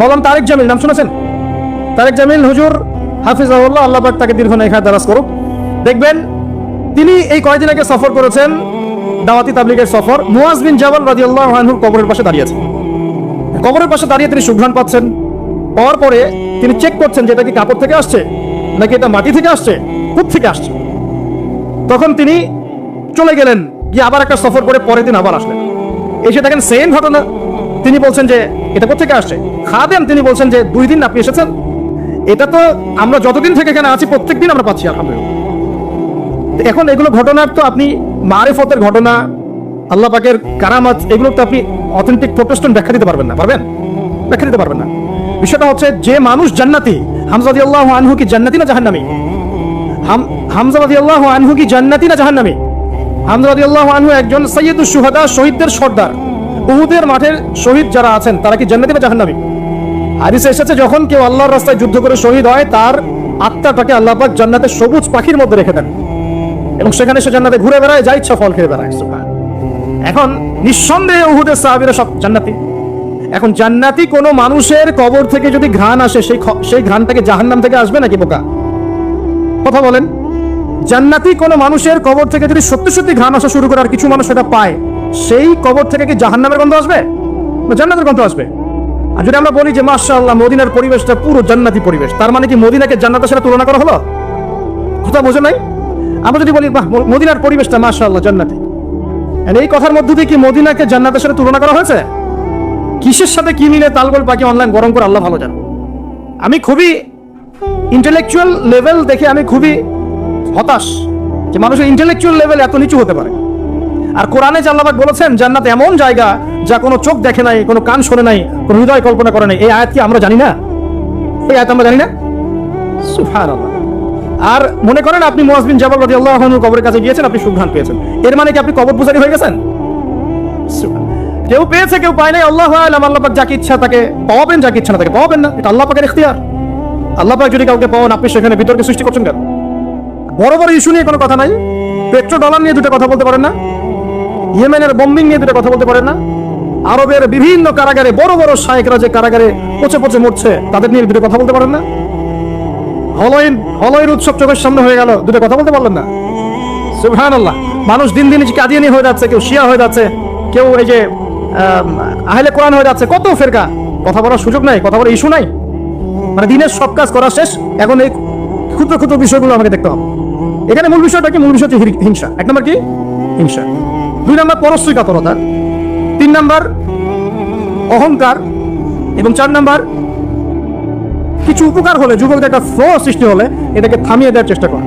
মাওলানা তারেক জামিল নাম শুনেছেন? তারেক জামিল হুজুর হাফিজাহুল্লাহ, আল্লাহ পাক তাকে দীর্ঘ নেক হায়াত দারাজ করুক। দেখবেন তিনি এই কয়েকদিন আগে সফর করেছেন, দাওয়াতি তাবলীগের সফর। মুয়াজ বিন জাবাল রাদিয়াল্লাহু আনহুর কবরের পাশে দাঁড়িয়ে আছেন। কবরের পাশে দাঁড়িয়ে তিনি সুঘ্রাণ পাচ্ছেন। পাওয়ার পরে তিনি চেক করছেন যে এটা কি কাপড় থেকে আসছে নাকি এটা মাটি থেকে আসছে, কোথা থেকে আসছে। তখন তিনি চলে গেলেন, গিয়ে আবার একটা সফর করে পরের দিন আবার আসলেন। এসে দেখেন সেম ঘটনা। তিনি বলছেন যে এটা কোথা থেকে আসছে। খাদেম তিনি বলছেন যে 2 দিন আপনি এসেছেন, এটা তো আমরা যতদিন থেকে এখানে আছি প্রত্যেকদিন আমরা পাচ্ছি আলহামদুলিল্লাহ। এখন এগুলো ঘটনার তো আপনি মারিফতের ঘটনা, আল্লাহ পাকের কারামাত, এগুলো তো আপনি অথেন্টিক প্রোটেস্ট্যান্ট ব্যাখ্যা দিতে পারবেন না, পারবেন? ব্যাখ্যা দিতে পারবেন না। বিষয়টা হচ্ছে যে মানুষ জান্নাতি, হামজা রাদিয়াল্লাহু আনহু কি জান্নাতি না জাহান্নামী? হামজা রাদিয়াল্লাহু আনহু কি জান্নাতি না জাহান্নামী? হামজা রাদিয়াল্লাহু আনহু একজন সাইয়্যিদুশ শুহাদা, শহীদদের সর্দার। উহুদের মাঠের শহীদ যারা আছেন তারা কি জান্নাতি না জাহান্নামী? হাদিসে এসেছে যখন কেউ আল্লাহর রাস্তায় যুদ্ধ করে শহীদ হয়, তার আত্মাটাকে আল্লাহ পাক জান্নাতের সবুজ পাখির মধ্যে রেখে দেন এবং সেখানে সে জান্নাতে ঘুরে বেড়ায়, যা ইচ্ছা ফল খেয়ে বেড়ায়। এখন নিঃসন্দেহে উহুদের সাহাবীরা সব জান্নাতি। এখন জান্নাতি কোনো মানুষের কবর থেকে যদি ঘ্রাণ আসে, সেই ঘ্রাণটাকে জাহান্নাম থেকে আসবে নাকি বোকা? কথা বলেন। জান্নাতি কোনো মানুষের কবর থেকে যদি সত্যি সত্যি ঘ্রাণ আসা শুরু করে, আর কিছু মানুষ সেটা পায়, সেই কবর থেকে কি জাহান্নামের গন্ধ আসবে না জান্নাতের গন্ধ আসবে? আর যদি আমরা বলি যে মাশাআল্লাহ মদিনার পরিবেশটা পুরো জান্নাতি পরিবেশ, তার মানে কি মদিনাকে জান্নাতের সাথে তুলনা করা হলো? কথা বোঝে নাই? আমরা যদি বলি বাহ মদিনার পরিবেশটা মাশাআল্লাহ জান্নাতি, এই কথার মধ্যে দিয়ে কি মদিনাকে জান্নাতের সাথে তুলনা করা হয়েছে? কিসের সাথে কি মিলে তালগোল পাখি অনলাইন গরম করে আল্লাহ ভালো জানে। আমি খুবই ইন্টেলেকচুয়াল লেভেল দেখে আমি খুবই হতাশ যে মানুষের ইন্টেলেকচুয়াল লেভেল এত নিচু হতে পারে। আর কোরআনে যে আল্লাহ পাক বলেছেন জান্নাত এমন জায়গা যা কোনো চোখ দেখে নাই, কোনো কান শোনে নাই, কোনো হৃদয় কল্পনা করে নাই, এই আয়াত কি আমরা জানি না? এই আয়াত আমরা জানি না? সুবহানাল্লাহ। আর মনে করেন আপনি মুয়াজ বিন জাবাল রাদিয়াল্লাহু আনহুর কবরের কাছে গিয়েছেন, আপনি সুঘ্রাণ পেয়েছেন, এর মানে কি আপনি কবর পূজারী হয়ে গেছেন? কেউ পেয়েছে কেউ পায় নাই, আল্লাহু আ'লাম। আল্লাহ পাক যাকে ইচ্ছা তাকে পাওয়াবেন, যাকে ইচ্ছা না তাকে পাওয়াবেন না, এটা আল্লাহ পাকের ইখতিয়ার। আল্লাহ পাক যদি কাউকে পাওয়ান, আপনি সেখানে বিতর্কের সৃষ্টি করছেন কেন? বড় বড় ইস্যু নিয়ে কোনো কথা নাই, পেট্রো ডলার নিয়ে দুটো কথা বলতে পারেন না? ইয়েমেনের বম্বিং নিয়ে দুটো কথা বলতে পারেন না? আরবের বিভিন্ন কারাগারে বড় বড় শায়েখরা যে কারাগারে পচে পচে মরছে, তাদের নিয়ে দুটো কথা বলতে পারেন না? হলয়ের উৎসব চোখের সামনে হয়ে গেল, দুটো কথা বলতে পারলেন না? সুবহানাল্লাহ। মানুষ দিন দিন কাদিয়ানি হয়ে যাচ্ছে, কেউ শিয়া হয়ে যাচ্ছে, কেউ এই যে আহলে কোরআন হয়ে যাচ্ছে, কত ফেরকা। কথা বলার সুযোগ নাই, কথা বলার ইস্যু নাই। মানে দিনের সব কাজ করা শেষ, এখন এই ক্ষুদ্র ক্ষুদ্র বিষয়গুলো আমাকে দেখতে হবে। এখানে মূল বিষয়টা কি? মূল বিষয় হচ্ছে হিংসা। 1 নম্বর কি? হিংসা। 2 নম্বর পরশ্রী কাতরতা। 3 নম্বর অহংকার। এবং 4 নম্বর কিছু উপকার হলে, যুবকদের একটা ফ্লো সৃষ্টি হলে এটাকে থামিয়ে দেওয়ার চেষ্টা করা।